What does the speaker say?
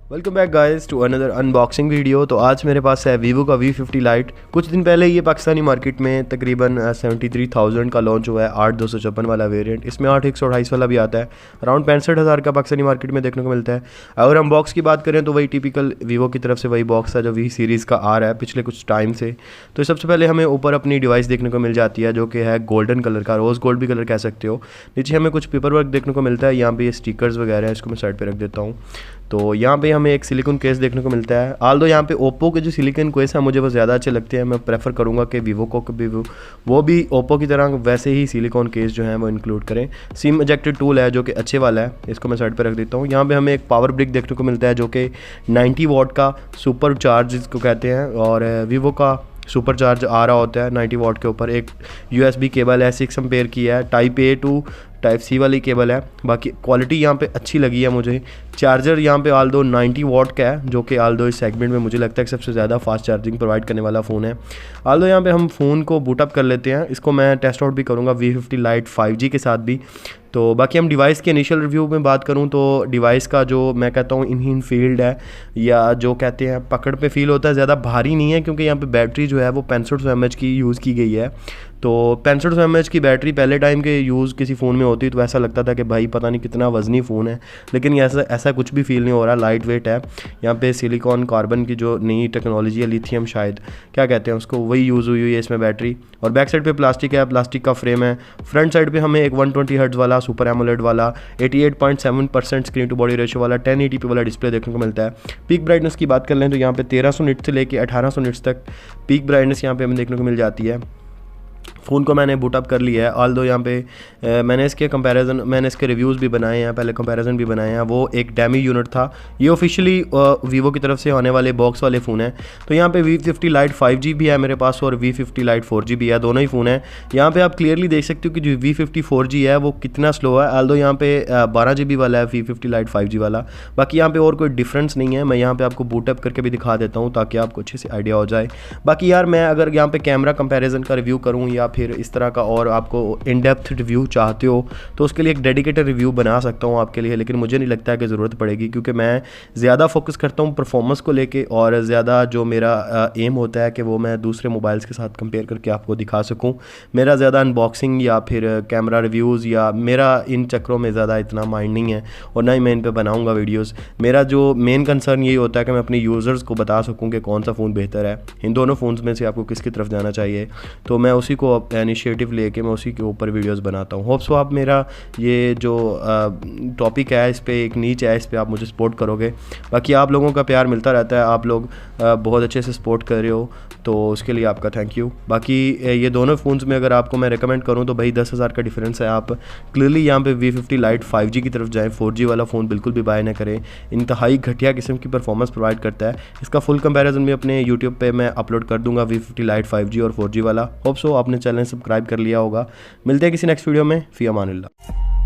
Welcome back guys to another unboxing video. तो आज मेरे पास है वीवो का V50 लाइट। कुछ दिन पहले ये पाकिस्तानी मार्केट में तकरीबन 73,000 का लॉन्च हुआ है, 8/256 वाला वेरिएंट। इसमें 8/128 वाला भी आता है। अराउंड 65,000 का पाकिस्तानी मार्केट में देखने को मिलता है। अगर हम बॉक्स की बात करें तो वही टिपिकल वीवो की तरफ से वही बॉक्स है जो V सीरीज़ का आ रहा है पिछले कुछ टाइम से। तो सबसे पहले हमें ऊपर अपनी डिवाइस देखने को मिल जाती है जो कि है गोल्डन कलर का, रोज़ गोल्ड भी कलर कह सकते हो। नीचे हमें कुछ पेपर वर्क देखने को मिलता है, यहाँ पे ये स्टिकर्स वगैरह है, इसको मैं साइड पे रख देता हूँ। तो यहाँ पे हमें एक सिलिकॉन केस देखने को मिलता है। आल दो यहाँ पे ओप्पो के जो सिलिकॉन केस है मुझे वो ज़्यादा अच्छे लगते हैं। मैं प्रेफर करूँगा कि वीवो को वो भी ओप्पो की तरह वैसे ही सिलिकॉन केस जो है वो इंक्लूड करें। सिम इजेक्टेड टूल है जो कि अच्छे वाला है, इसको मैं साइड पे रख देता हूँ। यहाँ पे हमें एक पावर ब्रिक देखने को मिलता है जो कि 90 वाट का सुपर चार्ज इसको कहते हैं, और वीवो का सुपर चार्ज आ रहा होता है 90 वाट के ऊपर। एक USB केबल है 6 एम्पेयर की है, type A to type C वाली केबल है। बाकी क्वालिटी यहाँ पे अच्छी लगी है मुझे। चार्जर यहाँ पे आल दो 90 वाट का है जो कि आल दो इस सेगमेंट में मुझे लगता है कि सबसे ज़्यादा फास्ट चार्जिंग प्रोवाइड करने वाला फ़ोन है। आल दो यहाँ पे हम फ़ोन को बूट अप कर लेते हैं। इसको मैं टेस्ट आउट भी करूँगा V50 लाइट 5G के साथ भी। तो बाकी हम डिवाइस के इनिशियल रिव्यू में बात करूं तो डिवाइस का जो मैं कहता हूं इन फील्ड है, या जो कहते हैं पकड़ पे फील होता है, ज़्यादा भारी नहीं है क्योंकि यहाँ पे बैटरी जो है वो 6500 mAh की यूज़ की गई है। तो 6500 mAh की बैटरी पहले टाइम के यूज़ किसी फ़ोन में होती तो ऐसा लगता था कि भाई पता नहीं कितना वज़नी फ़ोन है, लेकिन ऐसा कुछ भी फील नहीं हो रहा। लाइट वेट है। यहाँ पे सिलिकॉन कार्बन की जो नई टेक्नोलॉजी है, लिथियम शायद क्या कहते हैं उसको, वही यूज़ हुई है इसमें बैटरी। और बैक साइड पे प्लास्टिक है, प्लास्टिक का फ्रेम है। फ्रंट साइड पे हमें एक 120 हर्ट्ज़ वाला सुपर एमोलेड वाला 88.7% स्क्रीन टू बॉडी रेशियो वाला 1080p वाला डिस्प्ले देखने को मिलता है। पीक ब्राइटनेस की बात कर लें तो यहाँ पे 1300 निट्स से लेके 1800 निट्स तक पीक ब्राइटनेस यहाँ पे हमें देखने को मिल जाती है। फ़ोन को मैंने बूट अप कर लिया है। ऑल दो यहाँ पे मैंने इसके रिव्यूज़ भी बनाए हैं, पहले कंपैरिजन भी बनाए हैं। वो एक डेमी यूनिट था, ये ऑफिशियली वीवो की तरफ से आने वाले बॉक्स वाले फ़ोन हैं। तो यहाँ पे V50 लाइट 5G भी है मेरे पास और V50 लाइट 4G भी है, दोनों ही फ़ोन हैं। यहाँ पे आप क्लियरली देख सकते हो कि जो V50 4G है वो कितना स्लो है। ऑल दो यहाँ पे 12 GB वाला है V50 लाइट 5G वाला। बाकी यहाँ पे और कोई डिफरेंस नहीं है। मैं यहाँ पे आपको बूट अप करके भी दिखा देता हूँ ताकि आपको अच्छे से आइडिया हो जाए। बाकी यार मैं अगर यहाँ पे कैमरा कंपैरिजन का रिव्यू करूँ या फिर इस तरह का और आपको इन डेप्थ रिव्यू चाहते हो तो उसके लिए एक डेडिकेटेड रिव्यू बना सकता हूँ आपके लिए, लेकिन मुझे नहीं लगता है कि ज़रूरत पड़ेगी क्योंकि मैं ज़्यादा फोकस करता हूँ परफॉर्मेंस को लेके, और ज़्यादा जो मेरा एम होता है कि वो मैं दूसरे मोबाइल्स के साथ कंपेयर करके आपको दिखा सकूँ। मेरा ज़्यादा अनबॉक्सिंग या फिर कैमरा रिव्यूज़ या मेरा इन चक्रों में ज़्यादा इतना माइंड नहीं है, और ना ही मैं इन पर बनाऊँगा वीडियोज़। मेरा जो मेन कंसर्न यही होता है कि मैं अपने यूज़र्स को बता सकूँ कि कौन सा फ़ोन बेहतर है, इन दोनों फ़ोन्स में से आपको किसकी तरफ जाना चाहिए। तो मैं उसी को इनिशिएटिव लेके मैं उसी के ऊपर वीडियोस बनाता हूँ। होप्स आप मेरा ये जो टॉपिक है इस पर एक नीच है, इस पर आप मुझे सपोर्ट करोगे। बाकी आप लोगों का प्यार मिलता रहता है, आप लोग बहुत अच्छे से सपोर्ट कर रहे हो, तो उसके लिए आपका थैंक यू। बाकी ये दोनों फ़ोन्स में अगर आपको मैं रिकमेंड करूँ तो भाई 10,000 का डिफरेंस है। आप क्लियरली यहाँ पे V50 लाइट 5G की तरफ जाएँ। 4G वाला फ़ोन बिल्कुल भी बाय ना करें, इंतहाई घटिया किस्म की परफॉर्मेंस प्रोवाइड करता है। इसका फुल कंपैरिजन भी अपने यूट्यूब पे मैं अपलोड कर दूंगा, V50 लाइट 5G और 4G वाला। होप्स आपने चैनल सब्सक्राइब कर लिया होगा। मिलते हैं किसी नेक्स्ट वीडियो में। फ़ी अमानिल्लाह।